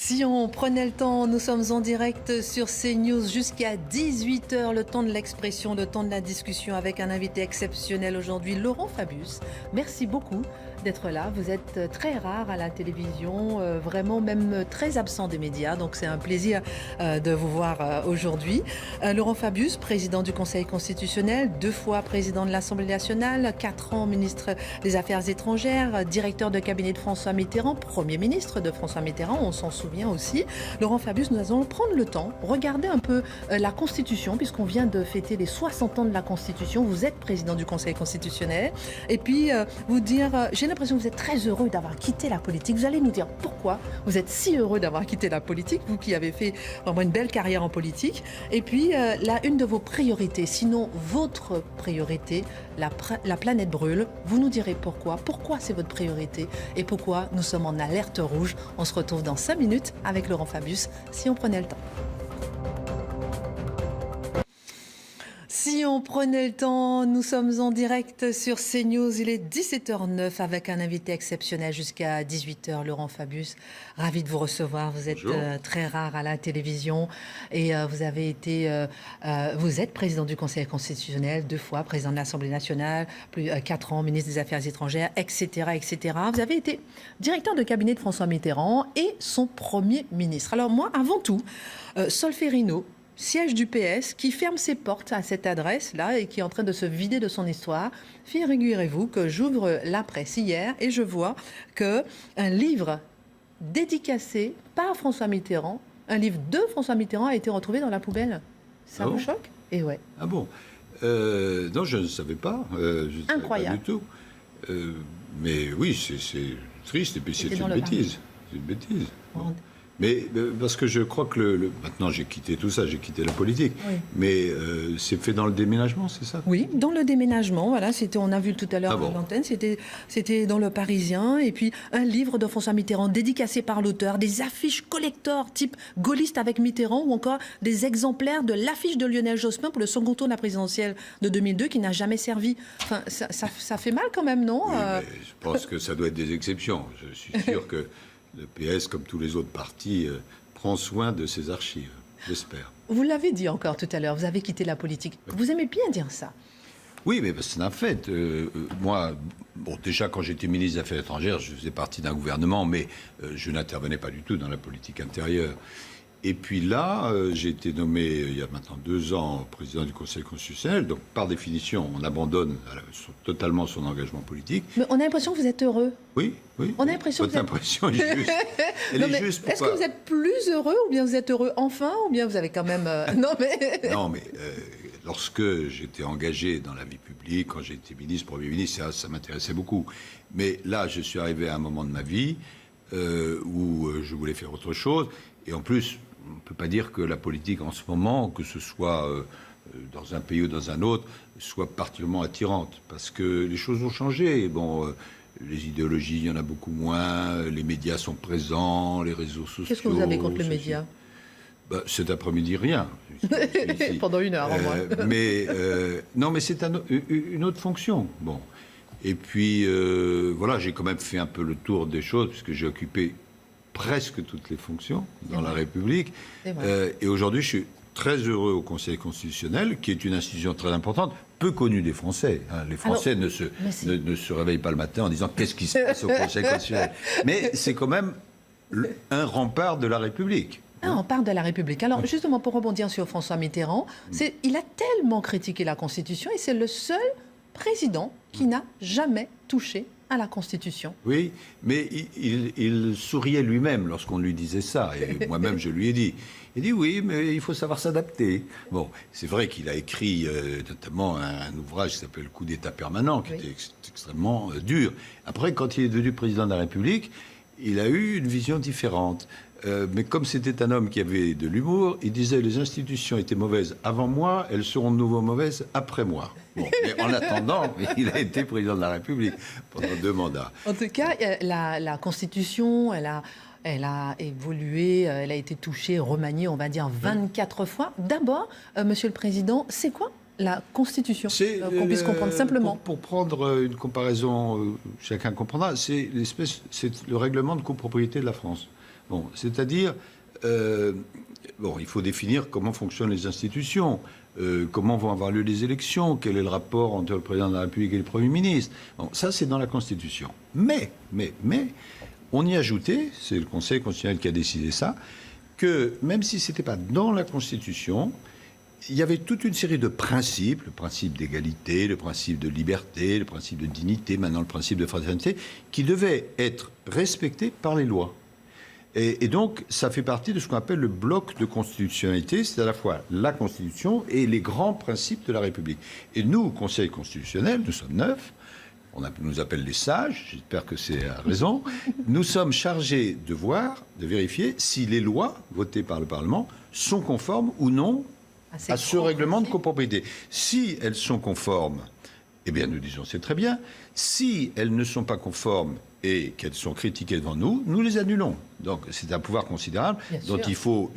Si on prenait le temps, nous sommes en direct sur CNews jusqu'à 18 h, le temps de l'expression, le temps de la discussion avec un invité exceptionnel aujourd'hui, Laurent Fabius. Merci beaucoup d'être là. Vous êtes très rare à la télévision, vraiment même très absent des médias. Donc c'est un plaisir de vous voir aujourd'hui. Laurent Fabius, président du Conseil constitutionnel, 2 fois président de l'Assemblée nationale, 4 ans ministre des Affaires étrangères, directeur de cabinet de François Mitterrand, Premier ministre de François Mitterrand, on s'en souvient aussi. Laurent Fabius, nous allons prendre le temps, regarder un peu la Constitution, puisqu'on vient de fêter les 60 ans de la Constitution. Vous êtes président du Conseil constitutionnel. Et puis vous dire, j'ai l'impression que vous êtes très heureux d'avoir quitté la politique. Vous allez nous dire pourquoi vous êtes si heureux d'avoir quitté la politique, vous qui avez fait vraiment une belle carrière en politique. Et puis une de vos priorités, sinon votre priorité, la planète brûle. Vous nous direz pourquoi. Pourquoi c'est votre priorité et pourquoi nous sommes en alerte rouge. On se retrouve dans 5 minutes avec Laurent Fabius, si on prenait le temps. Si on prenait le temps, nous sommes en direct sur CNews. Il est 17 h 09 avec un invité exceptionnel jusqu'à 18 h, Laurent Fabius. Ravi de vous recevoir. Vous êtes très rare à la télévision et vous avez été, vous êtes président du Conseil constitutionnel, 2 fois président de l'Assemblée nationale, 4 ans ministre des Affaires étrangères, etc., etc. Vous avez été directeur de cabinet de François Mitterrand et son Premier ministre. Alors moi, avant tout, Solferino, siège du PS, qui ferme ses portes à cette adresse-là et qui est en train de se vider de son histoire. Figurez-vous que j'ouvre la presse hier et je vois qu'un livre dédicacé par François Mitterrand, un livre de François Mitterrand a été retrouvé dans la poubelle. Ça vous choque? Et ouais. Ah bon? Non, je ne savais pas. Incroyable. Pas du tout. Mais oui, c'est triste et puis c'est une bêtise. C'est une bêtise. Bon. Mais parce que je crois que maintenant j'ai quitté tout ça, j'ai quitté la politique. Oui. Mais c'est fait dans le déménagement, c'est ça? Oui, dans le déménagement, voilà, on a vu tout à l'heure à l'antenne, c'était dans le Parisien. Et puis un livre de François Mitterrand dédicacé par l'auteur, des affiches collector type gaulliste avec Mitterrand ou encore des exemplaires de l'affiche de Lionel Jospin pour le second tour de la présidentielle de 2002 qui n'a jamais servi. Enfin, ça fait mal quand même, non? Oui, mais je pense que ça doit être des exceptions. Je suis sûr que le PS, comme tous les autres partis, prend soin de ses archives, j'espère. Vous l'avez dit encore tout à l'heure, vous avez quitté la politique. Vous aimez bien dire ça? Oui, mais c'est un fait. Moi, déjà, quand j'étais ministre des Affaires étrangères, je faisais partie d'un gouvernement, mais je n'intervenais pas du tout dans la politique intérieure. Et puis là, j'ai été nommé, il y a maintenant 2 ans, président du Conseil constitutionnel. Donc, par définition, on abandonne totalement son engagement politique. Mais on a l'impression que vous êtes heureux. Oui, oui. On a l'impression que votre impression est juste. Elle est juste. Est-ce que vous êtes plus heureux ou bien vous êtes heureux enfin ou bien vous avez quand même... Non, mais lorsque j'étais engagé dans la vie publique, quand j'étais ministre, Premier ministre, ça m'intéressait beaucoup. Mais là, je suis arrivé à un moment de ma vie où je voulais faire autre chose. Et en plus, on ne peut pas dire que la politique en ce moment, que ce soit dans un pays ou dans un autre, soit particulièrement attirante. Parce que les choses ont changé. Bon, les idéologies, il y en a beaucoup moins. Les médias sont présents, les réseaux sociaux... Qu'est-ce que vous avez contre les médias? Cet après-midi, rien. Pendant 1 heure, en moins. Non, mais c'est une autre fonction. Bon. Et puis, voilà, j'ai quand même fait un peu le tour des choses, puisque j'ai occupé presque toutes les fonctions dans la République. Et aujourd'hui, je suis très heureux au Conseil constitutionnel, qui est une institution très importante, peu connue des Français. Les Français ne se réveillent pas le matin en disant « qu'est-ce qui se passe au Conseil constitutionnel ?» Mais c'est quand même un rempart de la République. Un rempart de la République. Alors, justement, pour rebondir sur François Mitterrand, il a tellement critiqué la Constitution et c'est le seul président qui n'a jamais touché à la Constitution. Oui, mais il souriait lui-même lorsqu'on lui disait ça. Et moi-même, je lui ai dit. Il dit oui, mais il faut savoir s'adapter. Bon, c'est vrai qu'il a écrit notamment un ouvrage qui s'appelle Coup d'État permanent, qui était extrêmement dur. Après, quand il est devenu président de la République, il a eu une vision différente. Mais comme c'était un homme qui avait de l'humour, il disait les institutions étaient mauvaises avant moi, elles seront de nouveau mauvaises après moi. Bon, mais en attendant, il a été président de la République pendant 2 mandats. En tout cas, la Constitution, elle a évolué, elle a été touchée, remaniée, on va dire, 24 fois. D'abord, Monsieur le Président, c'est quoi La Constitution, qu'on puisse comprendre simplement. Pour prendre une comparaison, chacun comprendra, c'est le règlement de copropriété de la France. Bon, c'est-à-dire, il faut définir comment fonctionnent les institutions, comment vont avoir lieu les élections, quel est le rapport entre le président de la République et le Premier ministre. Bon, ça, c'est dans la Constitution. Mais, on y ajoutait, c'est le Conseil constitutionnel qui a décidé ça, que même si ce n'était pas dans la Constitution, il y avait toute une série de principes, le principe d'égalité, le principe de liberté, le principe de dignité, maintenant le principe de fraternité, qui devaient être respectés par les lois. Et donc, ça fait partie de ce qu'on appelle le bloc de constitutionnalité, c'est à la fois la Constitution et les grands principes de la République. Et nous, Conseil constitutionnel, nous sommes 9, on nous appelle les sages, j'espère que c'est à raison, nous sommes chargés de voir, de vérifier si les lois votées par le Parlement sont conformes ou non à ce règlement de copropriété. Si elles sont conformes, eh bien nous disons c'est très bien. Si elles ne sont pas conformes et qu'elles sont critiquées devant nous, nous les annulons. Donc c'est un pouvoir considérable dont il faut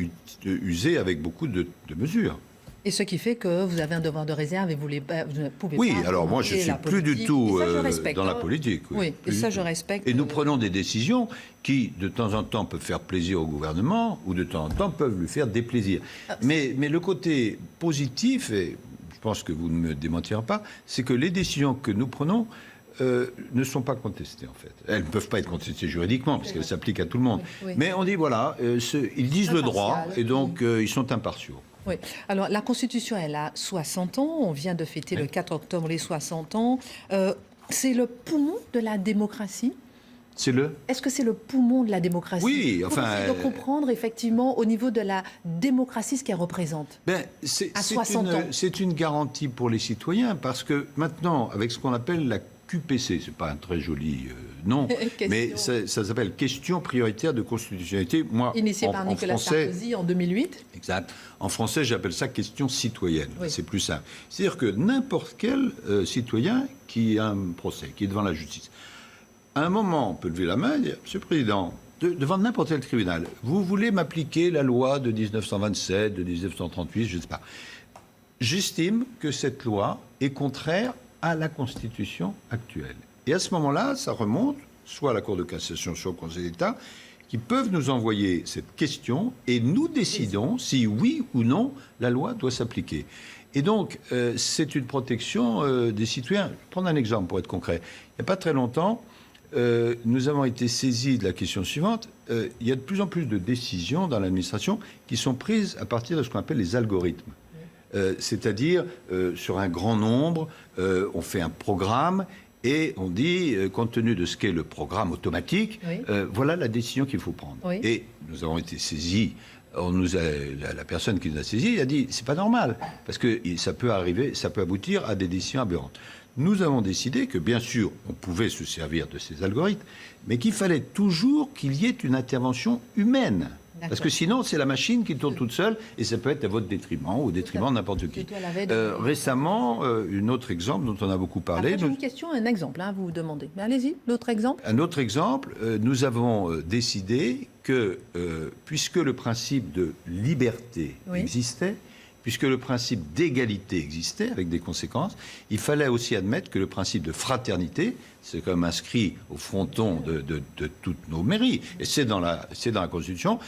user avec beaucoup de mesures. Et ce qui fait que vous avez un devoir de réserve et vous ne pouvez pas... Oui, alors moi je ne suis plus du tout dans la politique. Oui, et ça je respecte. Et nous prenons des décisions qui, de temps en temps, peuvent faire plaisir au gouvernement ou de temps en temps peuvent lui faire déplaisir. Mais le côté positif, et je pense que vous ne me démentirez pas, c'est que les décisions que nous prenons ne sont pas contestées, en fait. Elles ne peuvent pas être contestées juridiquement, parce qu'elles s'appliquent à tout le monde. Oui. Mais on dit, voilà, ils disent le droit, et donc ils sont impartiaux. Oui. Alors, la Constitution, elle a 60 ans. On vient de fêter le 4 octobre les 60 ans. C'est le poumon de la démocratie. Est-ce que c'est le poumon de la démocratie? Oui, enfin... Pour essayer de comprendre, effectivement, au niveau de la démocratie, ce qu'elle représente. C'est une garantie pour les citoyens, parce que maintenant, avec ce qu'on appelle la QPC, c'est pas un très joli nom, mais ça s'appelle Question prioritaire de constitutionnalité. Moi, initié par Nicolas Sarkozy en 2008. Exact. En français, j'appelle ça question citoyenne. Oui. C'est plus simple. C'est-à-dire que n'importe quel citoyen qui a un procès, qui est devant la justice, à un moment, on peut lever la main et dire, Monsieur le Président, devant n'importe quel tribunal, vous voulez m'appliquer la loi de 1927, de 1938, je ne sais pas. J'estime que cette loi est contraire à la Constitution actuelle. Et à ce moment-là, ça remonte soit à la Cour de cassation, soit au Conseil d'État, qui peuvent nous envoyer cette question et nous décidons si oui ou non la loi doit s'appliquer. Et donc, c'est une protection des citoyens. Je vais prendre un exemple pour être concret. Il n'y a pas très longtemps, nous avons été saisis de la question suivante. Il y a de plus en plus de décisions dans l'administration qui sont prises à partir de ce qu'on appelle les algorithmes. C'est-à-dire, sur un grand nombre, on fait un programme et on dit, compte tenu de ce qu'est le programme automatique, voilà la décision qu'il faut prendre. Oui. Et nous avons été saisis, la personne qui nous a saisis a dit, c'est pas normal, parce que ça peut aboutir à des décisions aberrantes. Nous avons décidé que, bien sûr, on pouvait se servir de ces algorithmes, mais qu'il fallait toujours qu'il y ait une intervention humaine. Parce que sinon, c'est la machine qui tourne toute seule et ça peut être à votre détriment ou au détriment de n'importe qui. Récemment, un autre exemple dont on a beaucoup parlé... Après, j'ai une question, un exemple, vous vous demandez. Mais allez-y, l'autre exemple. Un autre exemple, nous avons décidé que, puisque le principe de liberté existait, puisque le principe d'égalité existait, avec des conséquences, il fallait aussi admettre que le principe de fraternité, c'est quand même inscrit au fronton de toutes nos mairies, et c'est dans la Constitution,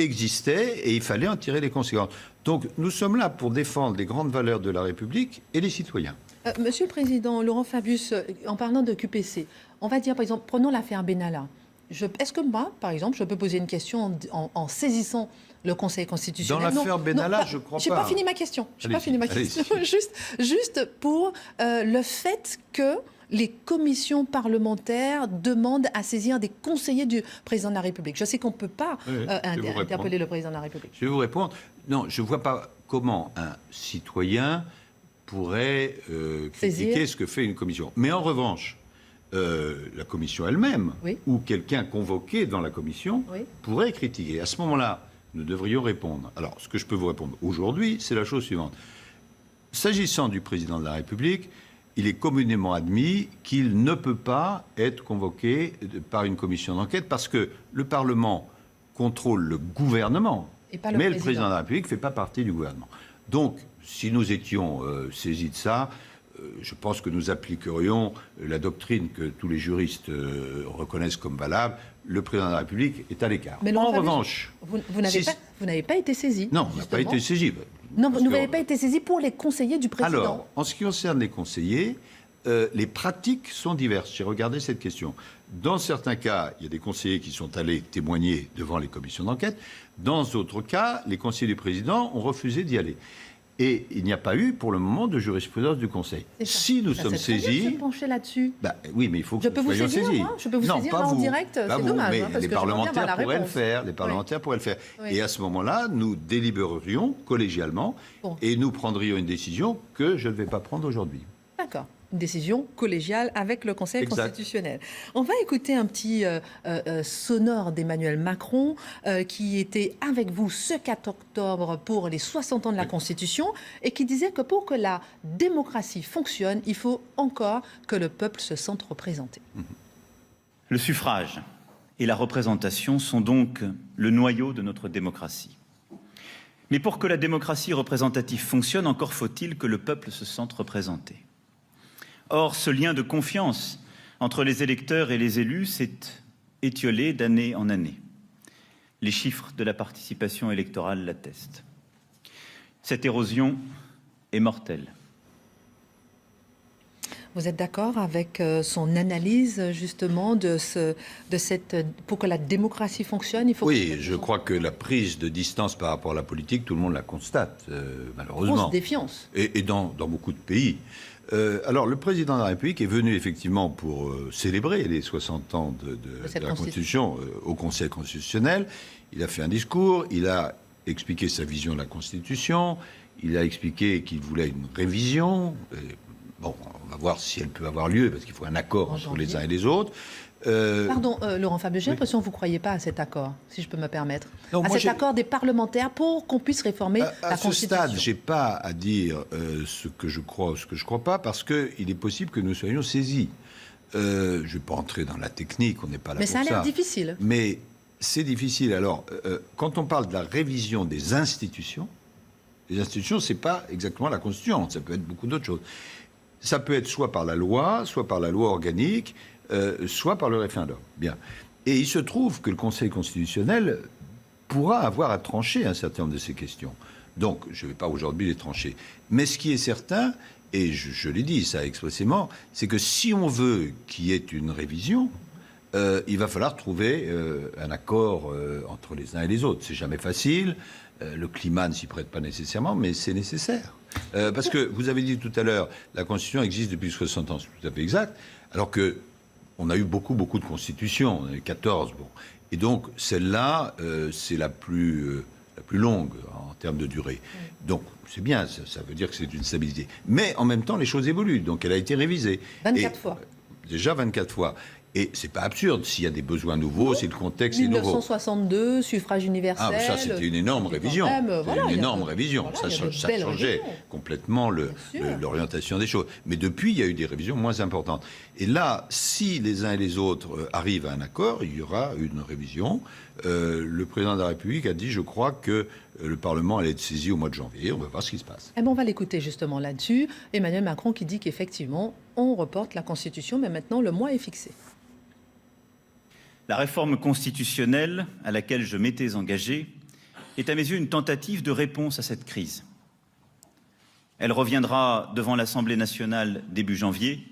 existait, et il fallait en tirer les conséquences. Donc nous sommes là pour défendre les grandes valeurs de la République et les citoyens. Monsieur le Président, Laurent Fabius, en parlant de QPC, on va dire, par exemple, prenons l'affaire Benalla. Est-ce que moi, par exemple, je peux poser une question en saisissant le Conseil constitutionnel? Dans l'affaire Benalla, je crois pas. Je n'ai pas fini ma question. Juste pour le fait que les commissions parlementaires demandent à saisir des conseillers du président de la République. Je sais qu'on ne peut pas interpeller le président de la République. Je vais vous répondre. Non, je ne vois pas comment un citoyen pourrait critiquer ce que fait une commission. Mais en revanche, la commission elle-même, ou quelqu'un convoqué dans la commission, pourrait critiquer. À ce moment-là, nous devrions répondre. Alors, ce que je peux vous répondre aujourd'hui, c'est la chose suivante. S'agissant du président de la République, il est communément admis qu'il ne peut pas être convoqué par une commission d'enquête parce que le Parlement contrôle le gouvernement, mais le président de la République ne fait pas partie du gouvernement. Donc, si nous étions saisis de ça, je pense que nous appliquerions la doctrine que tous les juristes reconnaissent comme valable. Le président de la République est à l'écart. Mais en revanche... Vous n'avez pas été saisi. Non, on n'a pas été saisi. Non, vous n'avez pas été saisi pour les conseillers du président. Alors, en ce qui concerne les conseillers, les pratiques sont diverses. J'ai regardé cette question. Dans certains cas, il y a des conseillers qui sont allés témoigner devant les commissions d'enquête. Dans d'autres cas, les conseillers du président ont refusé d'y aller. Et il n'y a pas eu, pour le moment, de jurisprudence du Conseil. Si nous sommes saisis... Je vais pencher là-dessus. Oui, mais il faut que nous soyons saisis. Je peux vous saisir là en direct, c'est dommage. Mais parce les que parlementaires pourraient le faire. Les parlementaires pourraient le faire. Oui. Et à ce moment-là, nous délibérerions collégialement et nous prendrions une décision que je ne vais pas prendre aujourd'hui. D'accord. Une décision collégiale avec le Conseil constitutionnel. On va écouter un petit sonore d'Emmanuel Macron qui était avec vous ce 4 octobre pour les 60 ans de la Constitution et qui disait que pour que la démocratie fonctionne, il faut encore que le peuple se sente représenté. Le suffrage et la représentation sont donc le noyau de notre démocratie. Mais pour que la démocratie représentative fonctionne, encore faut-il que le peuple se sente représenté. Or, ce lien de confiance entre les électeurs et les élus s'est étiolé d'année en année. Les chiffres de la participation électorale l'attestent. Cette érosion est mortelle. Vous êtes d'accord avec son analyse, justement, pour que la démocratie fonctionne, il faut... Oui, je crois que la prise de distance par rapport à la politique, tout le monde la constate, malheureusement. Grosse défiance. Et dans beaucoup de pays. Alors, le président de la République est venu effectivement pour célébrer les 60 ans de la Constitution au Conseil constitutionnel. Il a fait un discours, il a expliqué sa vision de la Constitution, il a expliqué qu'il voulait une révision. Bon, on va voir si elle peut avoir lieu, parce qu'il faut un accord entre les uns et les autres. Pardon, Laurent Fabius, j'ai l'impression que vous ne croyez pas à cet accord, si je peux me permettre. Non, à cet accord des parlementaires pour qu'on puisse réformer la Constitution. À ce stade, je n'ai pas à dire ce que je crois ou ce que je ne crois pas, parce qu'il est possible que nous soyons saisis. Je ne vais pas entrer dans la technique, on n'est pas là pour ça. Mais ça a l'air difficile. Mais c'est difficile. Alors, quand on parle de la révision des institutions, ce n'est pas exactement la Constitution, ça peut être beaucoup d'autres choses. Ça peut être soit par la loi organique, soit par le référendum. Bien. Et il se trouve que le Conseil constitutionnel pourra avoir à trancher un certain nombre de ces questions. Donc, je ne vais pas aujourd'hui les trancher. Mais ce qui est certain, et je l'ai dit ça expressément, c'est que si on veut qu'il y ait une révision, il va falloir trouver un accord entre les uns et les autres. C'est jamais facile. Le climat ne s'y prête pas nécessairement, mais c'est nécessaire. Parce que vous avez dit tout à l'heure, la Constitution existe depuis 60 ans, c'est tout à fait exact, alors que on a eu beaucoup de constitutions, on en a eu 14, bon. Et donc celle-là, c'est la plus longue en termes de durée. Donc c'est bien, ça veut dire que c'est une stabilité. Mais en même temps, les choses évoluent, donc elle a été révisée. 24 fois. Déjà 24 fois. Et c'est pas absurde, s'il y a des besoins nouveaux, si le contexte est nouveau. 1962, suffrage universel... Ah, ça c'était une énorme révision. Une énorme révision. Ça changeait complètement l'orientation des choses. Mais depuis, il y a eu des révisions moins importantes. Et là, si les uns et les autres arrivent à un accord, il y aura une révision. Le président de la République a dit, je crois, que le Parlement allait être saisi au mois de janvier. On va voir ce qui se passe. Eh bien, on va l'écouter justement là-dessus. Emmanuel Macron qui dit qu'effectivement, on reporte la Constitution, mais maintenant le mois est fixé. La réforme constitutionnelle à laquelle je m'étais engagé est à mes yeux une tentative de réponse à cette crise. Elle reviendra devant l'Assemblée nationale début janvier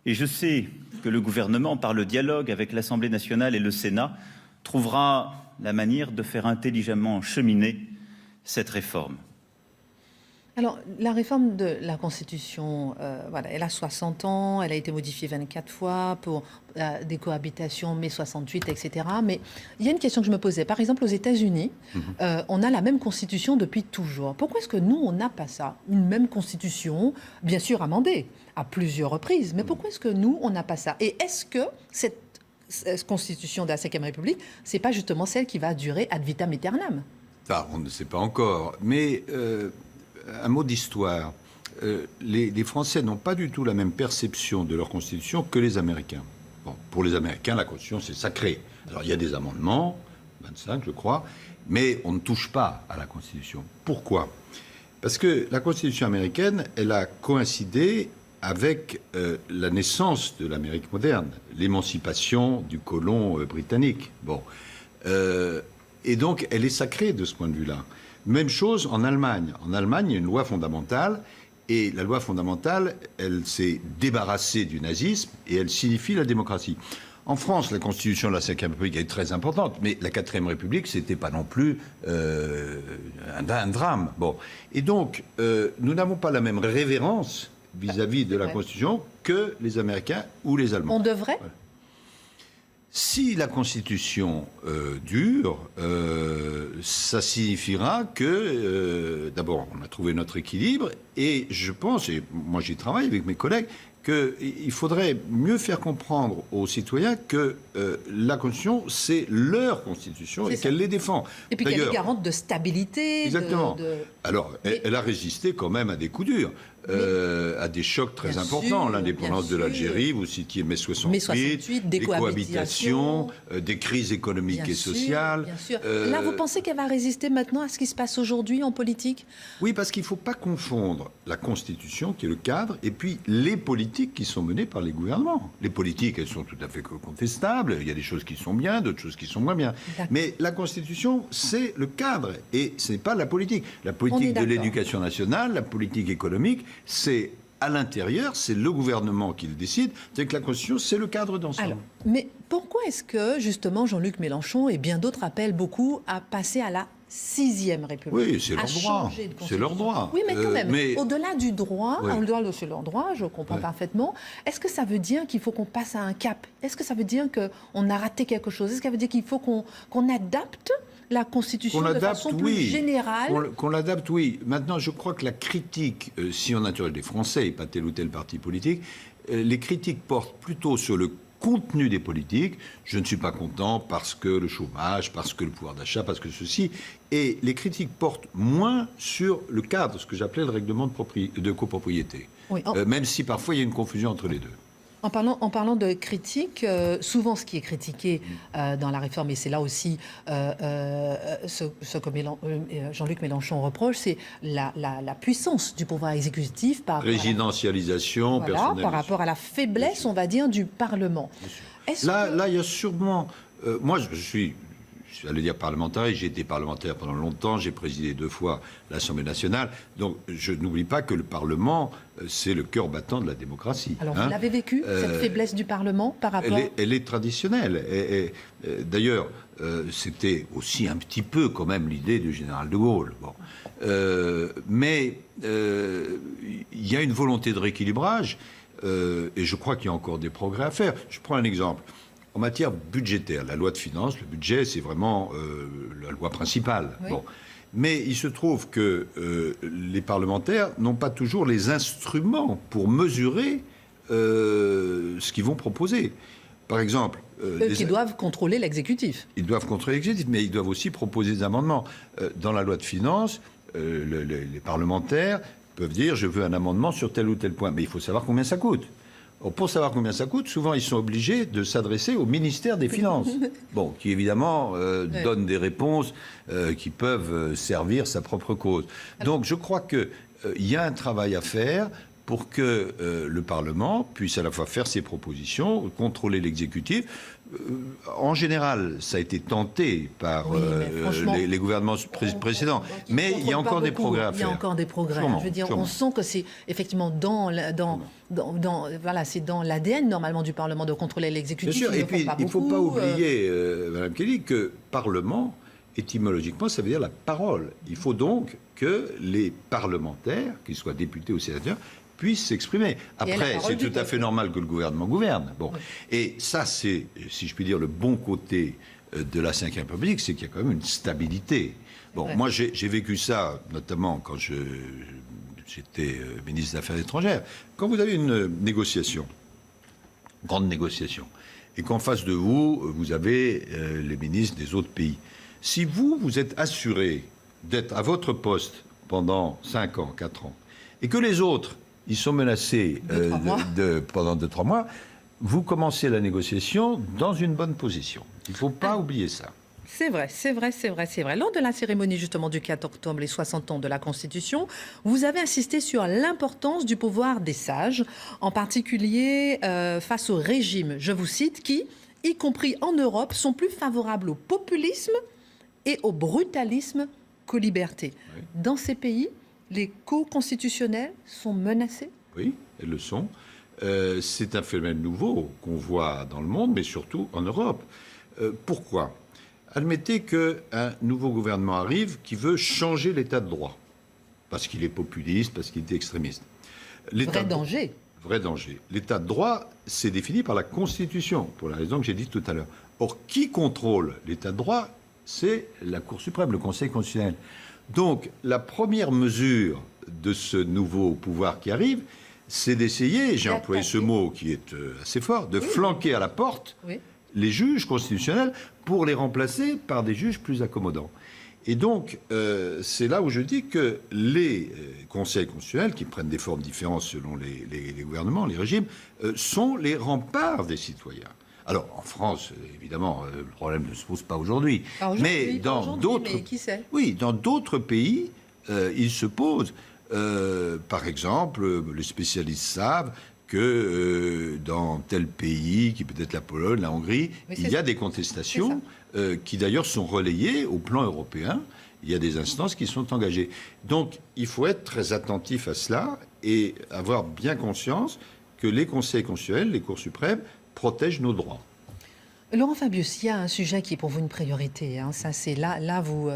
et je sais que le gouvernement, par le dialogue avec l'Assemblée nationale et le Sénat, trouvera la manière de faire intelligemment cheminer cette réforme. Alors, la réforme de la Constitution, elle a 60 ans, elle a été modifiée 24 fois pour des cohabitations, mai 68, etc. Mais il y a une question que je me posais. Par exemple, aux États-Unis, on a la même Constitution depuis toujours. Pourquoi est-ce que nous, on n'a pas ça? Une même Constitution, bien sûr amendée à plusieurs reprises. Mais pourquoi est-ce que nous, on n'a pas ça? Et est-ce que cette Constitution de la Ve République, c'est pas justement celle qui va durer ad vitam aeternam? Ça, on ne sait pas encore. Mais... un mot d'histoire. Les Français n'ont pas du tout la même perception de leur Constitution que les Américains. Bon, pour les Américains, la Constitution, c'est sacré. Alors, il y a des amendements, 25, je crois, mais on ne touche pas à la Constitution. Pourquoi ? Parce que la Constitution américaine, elle a coïncidé avec la naissance de l'Amérique moderne, l'émancipation du colon britannique. Bon. Et donc, elle est sacrée de ce point de vue-là. Même chose en Allemagne. En Allemagne, il y a une loi fondamentale, et la loi fondamentale, elle s'est débarrassée du nazisme, et elle signifie la démocratie. En France, la Constitution de la Ve République est très importante, mais la Quatrième République, c'était pas non plus un drame. Bon. Et donc, nous n'avons pas la même révérence vis-à-vis de la Constitution que les Américains ou les Allemands. On devrait ? Voilà. Si la Constitution dure, ça signifiera que, d'abord, on a trouvé notre équilibre, et je pense, et moi j'y travaille avec mes collègues, qu'il faudrait mieux faire comprendre aux citoyens que la Constitution, c'est leur Constitution et qu'elle les défend. Et puis qu'elle est garante de stabilité. Exactement. Alors, elle a résisté quand même à des coups durs. À des chocs très importants, l'indépendance de l'Algérie, vous citiez mai 68, des cohabitations, des crises économiques et sociales. Bien sûr. Là, vous pensez qu'elle va résister maintenant à ce qui se passe aujourd'hui en politique ? Oui, parce qu'il ne faut pas confondre la Constitution, qui est le cadre, et puis les politiques qui sont menées par les gouvernements. Les politiques, elles sont tout à fait contestables, il y a des choses qui sont bien, d'autres choses qui sont moins bien. Mais la Constitution, c'est le cadre, et ce n'est pas la politique. La politique de l'éducation nationale, la politique économique, c'est à l'intérieur, c'est le gouvernement qui le décide, c'est que la Constitution, c'est le cadre d'ensemble. Mais pourquoi est-ce que, justement, Jean-Luc Mélenchon et bien d'autres appellent beaucoup à passer à la 6e République ? Oui, c'est leur droit. C'est leur droit. Oui, mais quand même, au-delà du droit, au-delà de leur droit, je comprends parfaitement, est-ce que ça veut dire qu'il faut qu'on passe à un cap ? Est-ce que ça veut dire qu'on a raté quelque chose ? Est-ce que ça veut dire qu'il faut qu'on adapte la Constitution de façon plus générale? Qu'on l'adapte, oui. Maintenant, je crois que la critique, si on interroge les Français et pas tel ou tel parti politique, les critiques portent plutôt sur le contenu des politiques. Je ne suis pas content parce que le chômage, parce que le pouvoir d'achat, parce que ceci. Et les critiques portent moins sur le cadre, ce que j'appelais le règlement de copropriété. Oui, même si parfois il y a une confusion entre les deux. En parlant de critique, souvent ce qui est critiqué dans la réforme, et c'est là aussi ce que Jean-Luc Mélenchon reproche, c'est la puissance du pouvoir exécutif résidentialisation, par rapport à la faiblesse, on va dire, du Parlement. Là, il y a sûrement... moi, j'allais dire parlementaire, j'ai été parlementaire pendant longtemps, j'ai présidé 2 fois l'Assemblée nationale, donc je n'oublie pas que le Parlement, c'est le cœur battant de la démocratie. Alors vous l'avez vécu, cette faiblesse du Parlement par rapport... Elle est traditionnelle. D'ailleurs, c'était aussi un petit peu quand même l'idée du général de Gaulle. Bon. Mais il y a une volonté de rééquilibrage, et je crois qu'il y a encore des progrès à faire. Je prends un exemple. En matière budgétaire, la loi de finances, le budget, c'est vraiment la loi principale. Oui. Bon. Mais il se trouve que les parlementaires n'ont pas toujours les instruments pour mesurer ce qu'ils vont proposer. Par exemple... Eux qui doivent contrôler l'exécutif. Ils doivent contrôler l'exécutif, mais ils doivent aussi proposer des amendements. Dans la loi de finances, les parlementaires peuvent dire « je veux un amendement sur tel ou tel point ». Mais il faut savoir combien ça coûte. Pour savoir combien ça coûte, souvent ils sont obligés de s'adresser au ministère des Finances, bon, qui évidemment donne des réponses qui peuvent servir sa propre cause. Donc je crois qu'il y a un travail à faire pour que le Parlement puisse à la fois faire ses propositions, contrôler l'exécutif. En général, ça a été tenté par les gouvernements précédents, mais il y a encore des progrès à faire. Il y a encore des progrès. Je veux dire, on sent que c'est effectivement c'est dans l'ADN normalement du Parlement de contrôler l'exécutif. Bien sûr, et puis il ne faut pas oublier, Madame Kelly, que Parlement, étymologiquement, ça veut dire la parole. Il faut donc que les parlementaires, qu'ils soient députés ou sénateurs, puissent s'exprimer. Après, c'est tout à fait normal que le gouvernement gouverne. Bon. Oui. Et ça, c'est, si je puis dire, le bon côté de la Ve République, c'est qu'il y a quand même une stabilité. Bon, moi, j'ai vécu ça, notamment quand j'étais ministre des Affaires étrangères. Quand vous avez une négociation, grande négociation, et qu'en face de vous, vous avez les ministres des autres pays, si vous êtes assuré d'être à votre poste pendant 5 ans, 4 ans, et que les autres, ils sont menacés pendant 2-3 mois, vous commencez la négociation dans une bonne position. Il ne faut pas oublier ça. C'est vrai, c'est vrai, c'est vrai, c'est vrai. Lors de la cérémonie justement du 4 octobre, les 60 ans de la Constitution, vous avez insisté sur l'importance du pouvoir des sages, en particulier face au régime, je vous cite, qui, y compris en Europe, sont plus favorables au populisme et au brutalisme qu'aux libertés. Oui. Dans ces pays, les co-constitutionnels sont menacés? Oui, elles le sont. C'est un phénomène nouveau qu'on voit dans le monde, mais surtout en Europe. Pourquoi ? Admettez qu'un nouveau gouvernement arrive qui veut changer l'état de droit, parce qu'il est populiste, parce qu'il est extrémiste. Vrai danger. Vrai danger. L'état de droit, c'est défini par la Constitution, pour la raison que j'ai dit tout à l'heure. Or, qui contrôle l'état de droit ? C'est la Cour suprême, le Conseil constitutionnel. Donc, la première mesure de ce nouveau pouvoir qui arrive, c'est d'essayer, j'ai employé ce mot qui est assez fort, de flanquer à la porte les juges constitutionnels pour les remplacer par des juges plus accommodants. Et donc, c'est là où je dis que les conseils constitutionnels, qui prennent des formes différentes selon les gouvernements, les régimes, sont les remparts des citoyens. Alors, en France, évidemment, le problème ne se pose pas aujourd'hui. Mais dans d'autres... Mais qui sait ? Oui, dans d'autres pays, il se pose. Par exemple, les spécialistes savent que dans tel pays, qui peut être la Pologne, la Hongrie, il y a des contestations qui d'ailleurs sont relayées au plan européen. Il y a des instances qui sont engagées. Donc il faut être très attentif à cela et avoir bien conscience que les conseils constitutionnels, les cours suprêmes, protègent nos droits. Laurent Fabius, il y a un sujet qui est pour vous une priorité. Hein. Ça, c'est là vous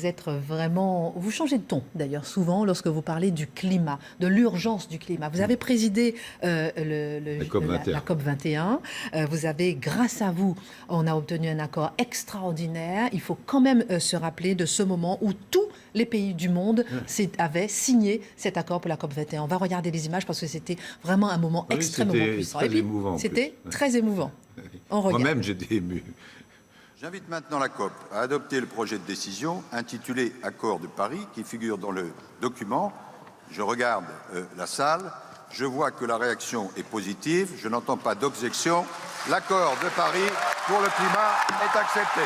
êtes vraiment... Vous changez de ton, d'ailleurs, souvent, lorsque vous parlez du climat, de l'urgence du climat. Vous avez présidé la COP 21. Vous avez, grâce à vous, on a obtenu un accord extraordinaire. Il faut quand même se rappeler de ce moment où tous les pays du monde avaient signé cet accord pour la COP 21. On va regarder les images parce que c'était vraiment un moment extrêmement puissant. C'était très émouvant. Moi-même, j'étais ému. J'invite maintenant la COP à adopter le projet de décision intitulé Accord de Paris qui figure dans le document. Je regarde la salle, je vois que la réaction est positive, je n'entends pas d'objection. L'accord de Paris pour le climat est accepté.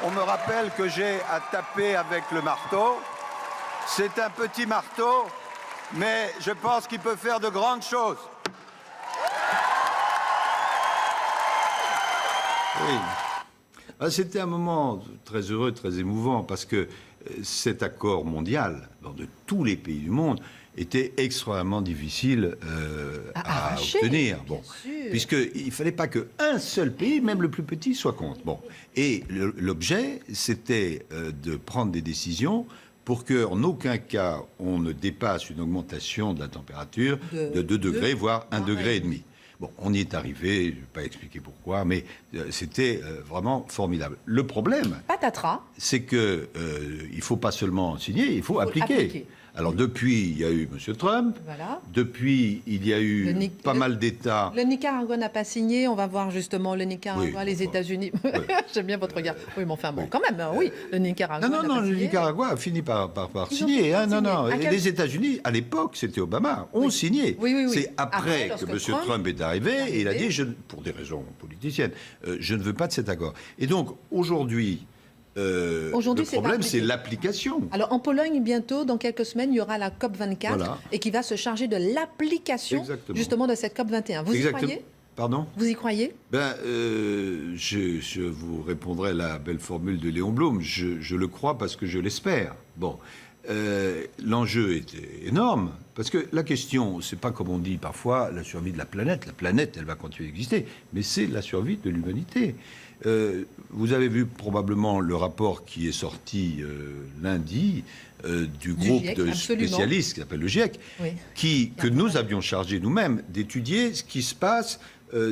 On me rappelle que j'ai à taper avec le marteau. C'est un petit marteau, mais je pense qu'il peut faire de grandes choses. Oui. C'était un moment très heureux, très émouvant, parce que cet accord mondial, dans de tous les pays du monde, était extrêmement difficile à obtenir. Bon, puisqu'il ne fallait pas qu'un seul pays, même le plus petit, soit contre. Bon. Et l'objet, c'était de prendre des décisions pour qu'en aucun cas, on ne dépasse une augmentation de la température de 2 degrés, voire 1,5 degré. Bon, on y est arrivé, je ne vais pas expliquer pourquoi, mais c'était vraiment formidable. Le problème, c'est qu'il ne faut pas seulement signer, il faut appliquer. Alors depuis, il y a eu M. Trump. Voilà. Depuis, il y a eu pas mal d'États. Le Nicaragua n'a pas signé. On va voir justement le Nicaragua, les États-Unis. J'aime bien votre regard. Oui, mais enfin bon, quand même, oui, le Nicaragua. Non, le Nicaragua a fini par signer. Non. Et les États-Unis, à l'époque, c'était Obama, ont signé. Oui. C'est après que M. Trump est arrivé et il a dit, pour des raisons politiciennes, je ne veux pas de cet accord. Et donc, aujourd'hui, le problème, c'est l'application. Alors, en Pologne, bientôt, dans quelques semaines, il y aura la COP 24 et qui va se charger de l'application, justement, de cette COP 21. Vous y croyez ? Pardon ? Vous y croyez ? Je vous répondrai la belle formule de Léon Blum. Je le crois parce que je l'espère. Bon. L'enjeu est énorme, parce que la question, c'est pas comme on dit parfois la survie de la planète. La planète, elle va continuer d'exister, mais c'est la survie de l'humanité. Vous avez vu probablement le rapport qui est sorti lundi du groupe GIEC, de spécialistes qui s'appelle le GIEC, que nous avions chargé nous-mêmes d'étudier ce qui se passe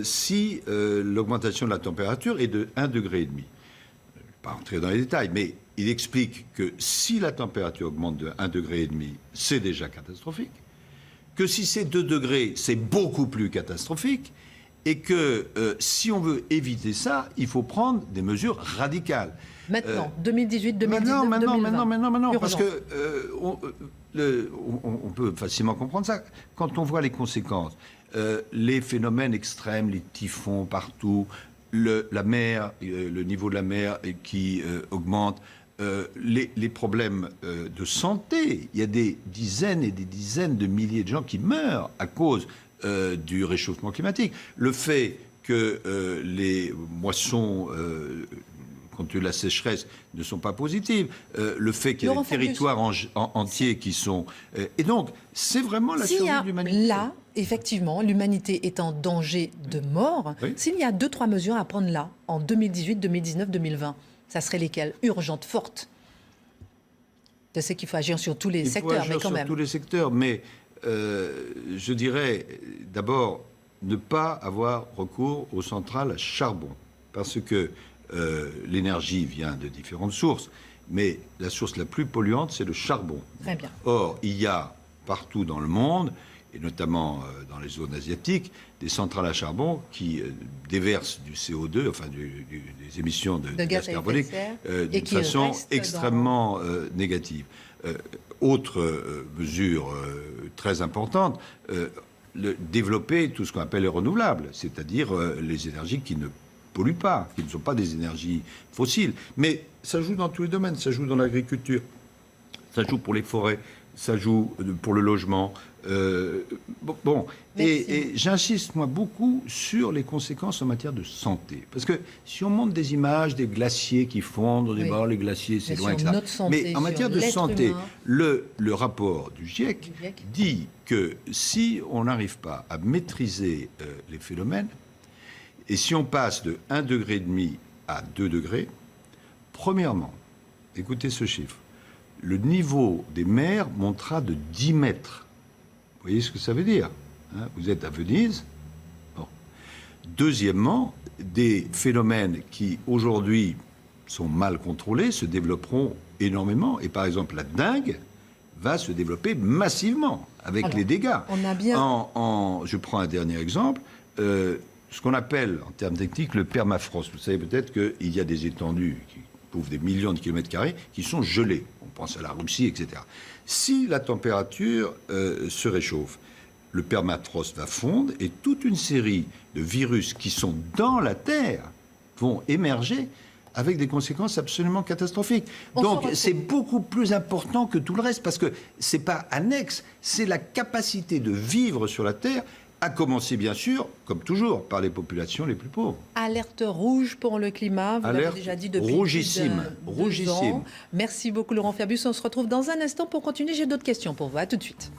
si l'augmentation de la température est de 1,5 degré. Je ne vais pas entrer dans les détails, mais il explique que si la température augmente de 1,5 degré, c'est déjà catastrophique. Que si c'est 2 degrés, c'est beaucoup plus catastrophique. Et que si on veut éviter ça, il faut prendre des mesures radicales. Maintenant, 2018, 2019, 2020. Maintenant, Urgent. parce que on peut facilement comprendre ça. Quand on voit les conséquences, les phénomènes extrêmes, les typhons partout, la mer, le niveau de la mer qui augmente, les problèmes de santé. Il y a des dizaines et des dizaines de milliers de gens qui meurent à cause du réchauffement climatique. Le fait que les moissons, compte tenu de la sécheresse, ne sont pas positives. Le fait qu'il y a des territoires entiers qui sont... et donc, c'est vraiment la survie de l'humanité. Là, effectivement, l'humanité est en danger de mort. Oui. S'il y a 2-3 mesures à prendre là, en 2018, 2019, 2020, ça serait lesquelles? Urgentes, fortes. Je sais qu'il faut agir sur tous les secteurs, mais quand même. Sur tous les secteurs, mais je dirais d'abord ne pas avoir recours aux centrales à charbon, parce que l'énergie vient de différentes sources, mais la source la plus polluante, c'est le charbon. Très bien. Or, il y a partout dans le monde, et notamment dans les zones asiatiques, des centrales à charbon qui déversent du CO2, enfin des émissions de gaz carbonique, d'une façon extrêmement négative. Autre mesure très importante, développer tout ce qu'on appelle les renouvelables, c'est-à-dire les énergies qui ne polluent pas, qui ne sont pas des énergies fossiles. Mais ça joue dans tous les domaines, ça joue dans l'agriculture, ça joue pour les forêts, ça joue pour le logement. Et j'insiste, moi, beaucoup sur les conséquences en matière de santé. Parce que si on montre des images des glaciers qui fondent, on dit, bah, les glaciers, c'est loin, etc. Mais en matière de santé, humain, le rapport du GIEC dit que si on n'arrive pas à maîtriser les phénomènes, et si on passe de 1,5 degré à 2 degrés, premièrement, écoutez ce chiffre, le niveau des mers montera de 10 mètres. Vous voyez ce que ça veut dire, hein? Vous êtes à Venise. Bon. Deuxièmement, des phénomènes qui, aujourd'hui, sont mal contrôlés, se développeront énormément. Et par exemple, la dengue va se développer massivement, avec les dégâts. On a bien... Je prends un dernier exemple. Ce qu'on appelle, en termes techniques, le permafrost. Vous savez peut-être qu'il y a des étendues qui couvrent des millions de kilomètres carrés qui sont gelées. On pense à la Russie, etc. Si la température se réchauffe, le permafrost va fondre et toute une série de virus qui sont dans la Terre vont émerger avec des conséquences absolument catastrophiques. Donc c'est beaucoup plus important que tout le reste parce que c'est pas annexe, c'est la capacité de vivre sur la Terre, à commencer bien sûr, comme toujours, par les populations les plus pauvres. Alerte rouge pour le climat, vous l'avez déjà dit depuis rougissime, plus de 2 ans. Merci beaucoup Laurent Fabius, on se retrouve dans un instant pour continuer, j'ai d'autres questions pour vous, à tout de suite.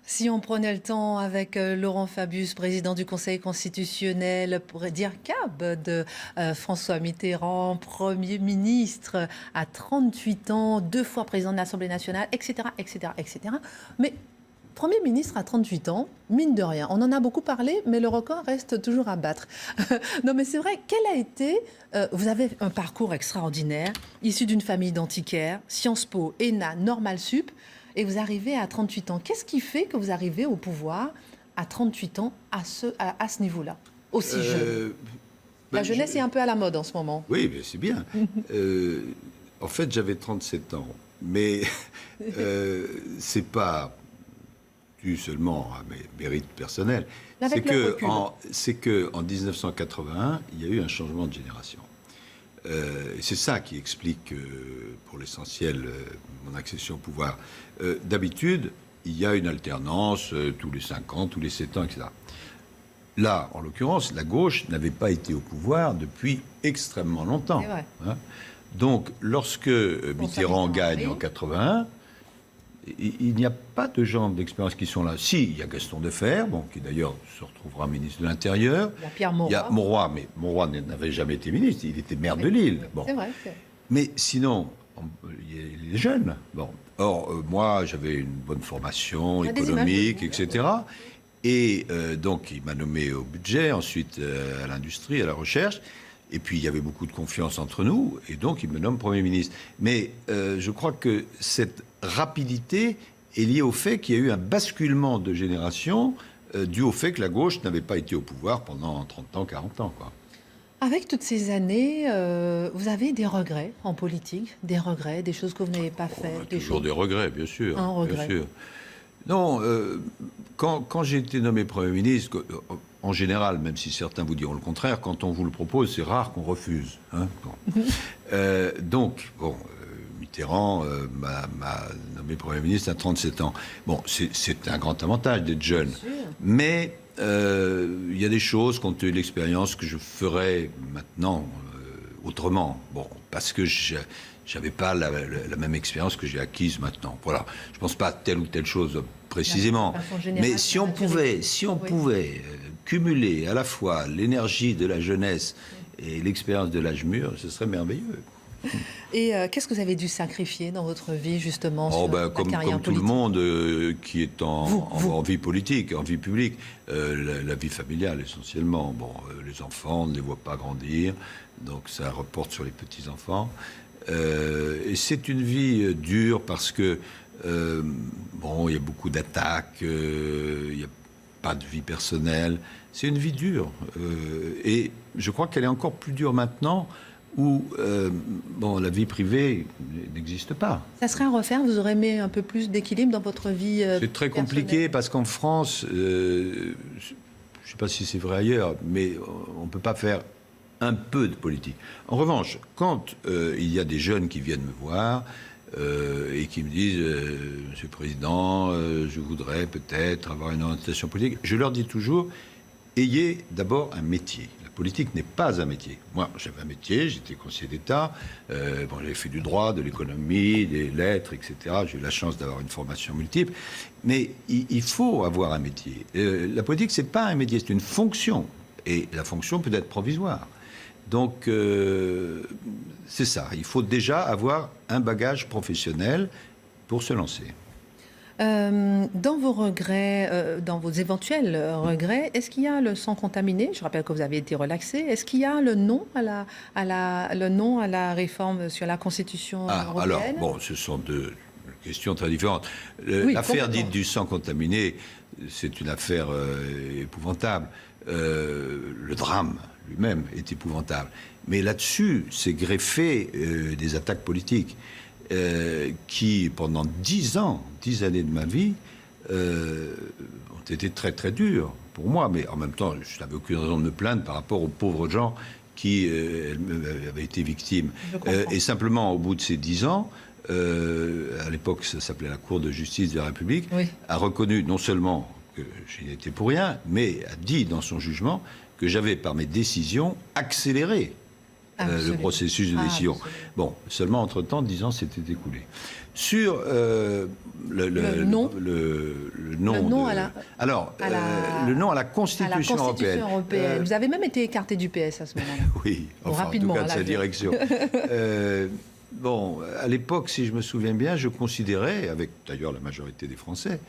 Si on prenait le temps avec Laurent Fabius, président du Conseil constitutionnel, pour dire cab de François Mitterrand, Premier ministre à 38 ans, 2 fois président de l'Assemblée nationale, etc., etc., etc. Mais Premier ministre à 38 ans, mine de rien, on en a beaucoup parlé, mais le record reste toujours à battre. Non mais c'est vrai, quel a été... vous avez un parcours extraordinaire, issu d'une famille d'antiquaires, Sciences Po, ENA, Normal Sup, et vous arrivez à 38 ans. Qu'est-ce qui fait que vous arrivez au pouvoir à 38 ans, à ce niveau-là, aussi jeune? La jeunesse est un peu à la mode en ce moment. Oui, mais c'est bien. En fait, j'avais 37 ans, mais c'est pas dû seulement à mes mérites personnels. C'est que en 1981, il y a eu un changement de génération. C'est ça qui explique, pour l'essentiel, mon accession au pouvoir. D'habitude, il y a une alternance tous les 5 ans, tous les 7 ans, etc. Là, en l'occurrence, la gauche n'avait pas été au pouvoir depuis extrêmement longtemps. C'est vrai. Hein. Donc, lorsque Mitterrand gagne en 81, il n'y a pas de gens d'expérience qui sont là. Si, il y a Gaston Defferre, bon, qui d'ailleurs se retrouvera ministre de l'Intérieur. Il y a Pierre Mauroy. Il y a Mauroy, mais Mauroy n'avait jamais été ministre, il était maire de Lille. Bon. C'est vrai. Mais sinon, il y a les jeunes. Bon. Or, moi, j'avais une bonne formation économique, etc. Et donc, il m'a nommé au budget, ensuite à l'industrie, à la recherche. Et puis, il y avait beaucoup de confiance entre nous. Et donc, il me nomme Premier ministre. Mais je crois que cette rapidité est lié au fait qu'il y a eu un basculement de génération dû au fait que la gauche n'avait pas été au pouvoir pendant 30 ans, 40 ans, quoi. Avec toutes ces années, vous avez des regrets en politique, des regrets, des choses que vous n'avez pas faites, Toujours des regrets, bien sûr. Un regret. Bien sûr. Non, quand j'ai été nommé Premier ministre, en général, même si certains vous diront le contraire, quand on vous le propose, c'est rare qu'on refuse. Hein, bon. Donc, Mitterrand m'a nommé Premier ministre à 37 ans. Bon, c'est un grand avantage d'être jeune. Mais il y a des choses, compte tenu de l'expérience, que je ferais maintenant autrement. Bon, parce que j'avais pas la même expérience que j'ai acquise maintenant. Voilà. Je pense pas à telle ou telle chose précisément. Mais si on pouvait cumuler à la fois l'énergie de la jeunesse et l'expérience de l'âge mûr, ce serait merveilleux. Et qu'est-ce que vous avez dû sacrifier dans votre vie, justement, sur la comme carrière tout le politique? monde qui est en vie politique, en vie publique, la vie familiale essentiellement. Bon, les enfants, on ne les voit pas grandir, donc ça reporte sur les petits-enfants. Et c'est une vie dure parce que, il y a beaucoup d'attaques, il n'y a pas de vie personnelle. C'est une vie dure. Et je crois qu'elle est encore plus dure maintenant où la vie privée n'existe pas. Ça serait à refaire? Vous aurez aimé un peu plus d'équilibre dans votre vie C'est très compliqué parce qu'en France, je ne sais pas si c'est vrai ailleurs, mais on ne peut pas faire un peu de politique. En revanche, quand il y a des jeunes qui viennent me voir et qui me disent « Monsieur le Président, je voudrais peut-être avoir une orientation politique », je leur dis toujours « Ayez d'abord un métier ». La politique n'est pas un métier. Moi, j'avais un métier, j'étais conseiller d'État, j'avais fait du droit, de l'économie, des lettres, etc. J'ai eu la chance d'avoir une formation multiple. Mais il faut avoir un métier. La politique, c'est pas un métier, c'est une fonction. Et la fonction peut être provisoire. Donc, c'est ça. Il faut déjà avoir un bagage professionnel pour se lancer. Dans vos regrets, dans vos éventuels regrets, est-ce qu'il y a le sang contaminé? Je rappelle que vous avez été relaxé. Est-ce qu'il y a le non à la réforme sur la Constitution européenne? Alors, ce sont deux questions très différentes. L'affaire dite du sang contaminé, c'est une affaire épouvantable. Le drame lui-même est épouvantable. Mais là-dessus, c'est greffé des attaques politiques qui, pendant 10 années de ma vie, ont été très très dures pour moi. Mais en même temps, je n'avais aucune raison de me plaindre par rapport aux pauvres gens qui avaient été victimes. Et simplement, au bout de ces 10 ans, à l'époque, ça s'appelait la Cour de justice de la République, a reconnu non seulement que j'y étais pour rien, mais a dit dans son jugement que j'avais, par mes décisions, accéléré le processus de décision. Bon, seulement entre-temps, 10 ans s'étaient écoulés. Sur le non à la Constitution européenne. Vous avez même été écarté du PS à ce moment-là. Oui, rapidement, en tout cas de sa direction. À l'époque, si je me souviens bien, je considérais, avec d'ailleurs la majorité des Français,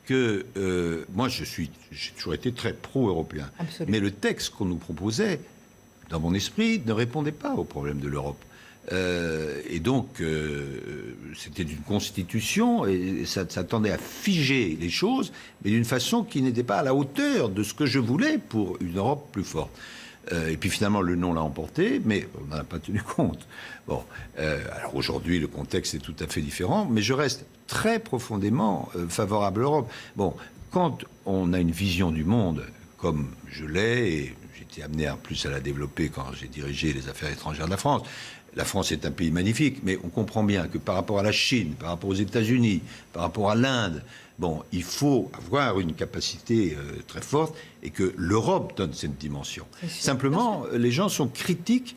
que moi, j'ai toujours été très pro-européen. Mais le texte qu'on nous proposait, dans mon esprit, ne répondait pas aux problèmes de l'Europe. Et donc, c'était une constitution, et ça tendait à figer les choses, mais d'une façon qui n'était pas à la hauteur de ce que je voulais pour une Europe plus forte. Et puis finalement, le non l'a emporté, mais on n'en a pas tenu compte. Bon, alors aujourd'hui, le contexte est tout à fait différent, mais je reste très profondément favorable à l'Europe. Bon, quand on a une vision du monde, comme je l'ai, et j'ai été amené en plus à la développer quand j'ai dirigé les affaires étrangères de la France. La France est un pays magnifique, mais on comprend bien que par rapport à la Chine, par rapport aux États-Unis, par rapport à l'Inde, il faut avoir une capacité très forte et que l'Europe donne cette dimension. Simplement, les gens sont critiques,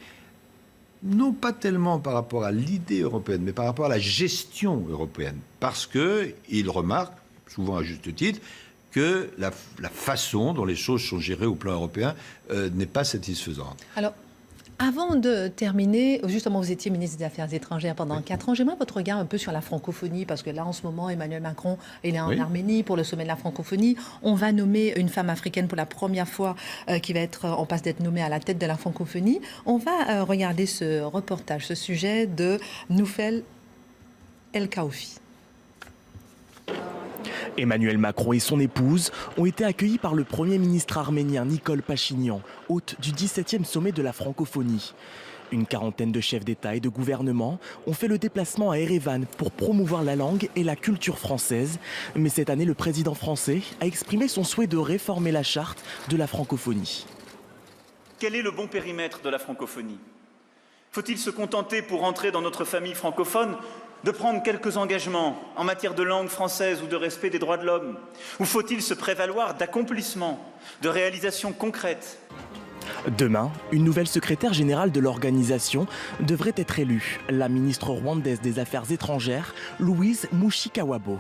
non pas tellement par rapport à l'idée européenne, mais par rapport à la gestion européenne. Parce qu'ils remarquent, souvent à juste titre, que la façon dont les choses sont gérées au plan européen n'est pas satisfaisante. Alors, avant de terminer, justement, vous étiez ministre des Affaires étrangères pendant 4 ans. J'aimerais votre regard un peu sur la francophonie, parce que là, en ce moment, Emmanuel Macron, il est en Arménie pour le sommet de la francophonie. On va nommer une femme africaine pour la première fois qui va être, on passe d'être nommée à la tête de la francophonie. On va regarder ce reportage, ce sujet de Noufel El Kaoufi. Emmanuel Macron et son épouse ont été accueillis par le Premier ministre arménien Nikol Pachinian, hôte du 17e sommet de la francophonie. Une quarantaine de chefs d'État et de gouvernement ont fait le déplacement à Erevan pour promouvoir la langue et la culture française. Mais cette année, le président français a exprimé son souhait de réformer la charte de la francophonie. Quel est le bon périmètre de la francophonie? Faut-il se contenter, pour entrer dans notre famille francophone, de prendre quelques engagements en matière de langue française ou de respect des droits de l'homme? Ou faut-il se prévaloir d'accomplissements, de réalisations concrètes? Demain, une nouvelle secrétaire générale de l'organisation devrait être élue, la ministre rwandaise des Affaires étrangères, Louise Mushikiwabo.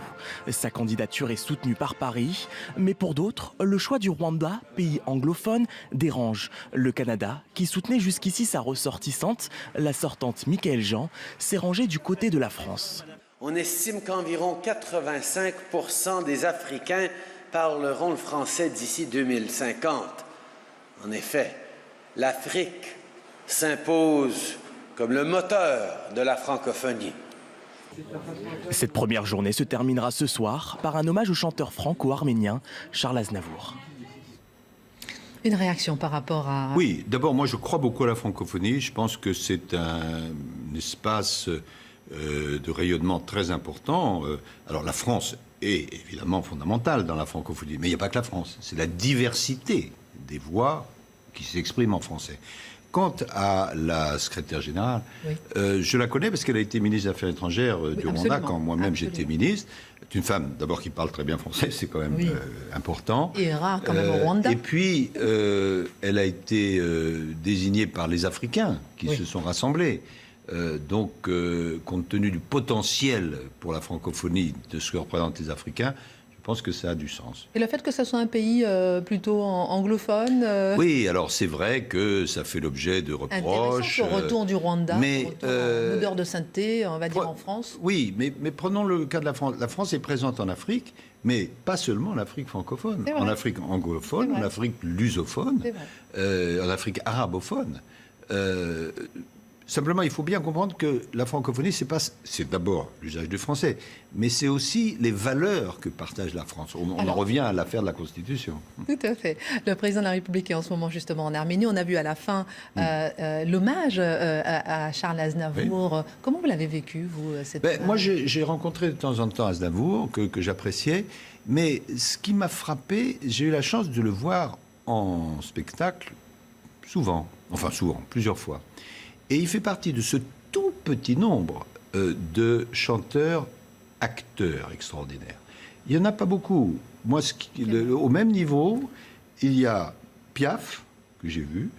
Sa candidature est soutenue par Paris, mais pour d'autres, le choix du Rwanda, pays anglophone, dérange. Le Canada, qui soutenait jusqu'ici sa ressortissante, la sortante Michaëlle Jean, s'est rangé du côté de la France. On estime qu'environ 85% des Africains parleront le français d'ici 2050. En effet, l'Afrique s'impose comme le moteur de la francophonie. Cette première journée se terminera ce soir par un hommage au chanteur franco-arménien Charles Aznavour. Une réaction par rapport à... Oui, d'abord, moi je crois beaucoup à la francophonie. Je pense que c'est un espace de rayonnement très important. Alors la France est évidemment fondamentale dans la francophonie, mais il n'y a pas que la France. C'est la diversité des voix qui s'expriment en français. Quant à la secrétaire générale, oui. Je la connais parce qu'elle a été ministre des Affaires étrangères du Rwanda quand moi-même j'étais ministre. C'est une femme, d'abord, qui parle très bien français, c'est quand même important. Et rare quand même au Rwanda. Et puis, elle a été désignée par les Africains qui se sont rassemblés. Donc, compte tenu du potentiel pour la francophonie de ce que représentent les Africains, je pense que ça a du sens. Et le fait que ce soit un pays plutôt anglophone Oui, alors c'est vrai que ça fait l'objet de reproches. Intéressant, ce retour du Rwanda, mais l'odeur de sainteté, on va dire en France. Oui, mais prenons le cas de la France. La France est présente en Afrique, mais pas seulement en Afrique francophone. En Afrique anglophone, en Afrique lusophone, en Afrique arabophone. Simplement, il faut bien comprendre que la francophonie, c'est d'abord l'usage du français, mais c'est aussi les valeurs que partage la France. On en revient à l'affaire de la Constitution. Tout à fait. Le président de la République est en ce moment justement en Arménie. On a vu à la fin l'hommage à Charles Aznavour. Oui. Comment vous l'avez vécu, vous, cette Moi, j'ai rencontré de temps en temps Aznavour, que j'appréciais, mais ce qui m'a frappé, j'ai eu la chance de le voir en spectacle souvent, plusieurs fois. Et il fait partie de ce tout petit nombre de chanteurs-acteurs extraordinaires. Il n'y en a pas beaucoup. Moi, au même niveau, il y a Piaf, que j'ai vu,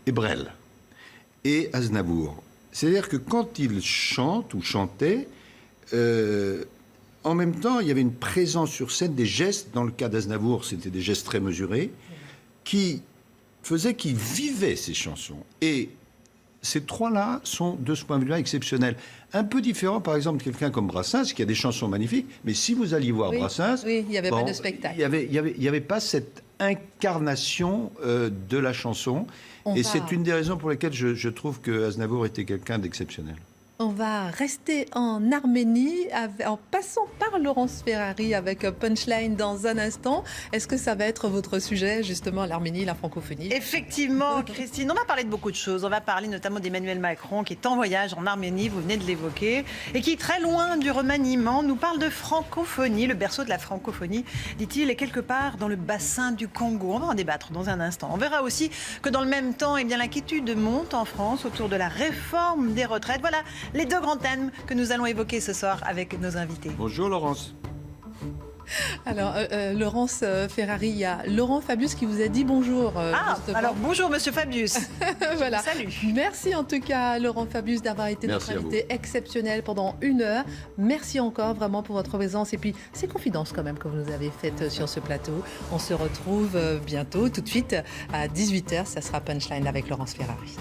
et Brel, et Aznavour. C'est-à-dire que quand il chante ou chantait, en même temps, il y avait une présence sur scène, des gestes. Dans le cas d'Aznavour, c'était des gestes très mesurés, qui faisaient qu'il vivait ses chansons. Et ces trois-là sont, de ce point de vue-là, exceptionnels. Un peu différent, par exemple, de quelqu'un comme Brassens, qui a des chansons magnifiques, mais si vous alliez voir Brassens... Oui, il n'y avait pas de spectacle. Il n'y avait pas cette incarnation de la chanson. C'est une des raisons pour lesquelles je trouve que Aznavour était quelqu'un d'exceptionnel. On va rester en Arménie en passant par Laurence Ferrari avec Punchline dans un instant. Est-ce que ça va être votre sujet, justement, l'Arménie, la francophonie? Effectivement, Christine, on va parler de beaucoup de choses. On va parler notamment d'Emmanuel Macron qui est en voyage en Arménie, vous venez de l'évoquer, et qui, très loin du remaniement, nous parle de francophonie. Le berceau de la francophonie, dit-il, est quelque part dans le bassin du Congo. On va en débattre dans un instant. On verra aussi que dans le même temps, l'inquiétude monte en France autour de la réforme des retraites. Voilà les deux grands thèmes que nous allons évoquer ce soir avec nos invités. Bonjour Laurence. Alors, Laurence Ferrari, il y a Laurent Fabius qui vous a dit bonjour. Alors bonjour Monsieur Fabius. Voilà. Salut. Merci en tout cas Laurent Fabius d'avoir été notre invité exceptionnel pendant 1 heure. Merci encore vraiment pour votre présence et puis ces confidences quand même que vous nous avez faites sur ce plateau. On se retrouve bientôt, tout de suite à 18h, ça sera Punchline avec Laurence Ferrari.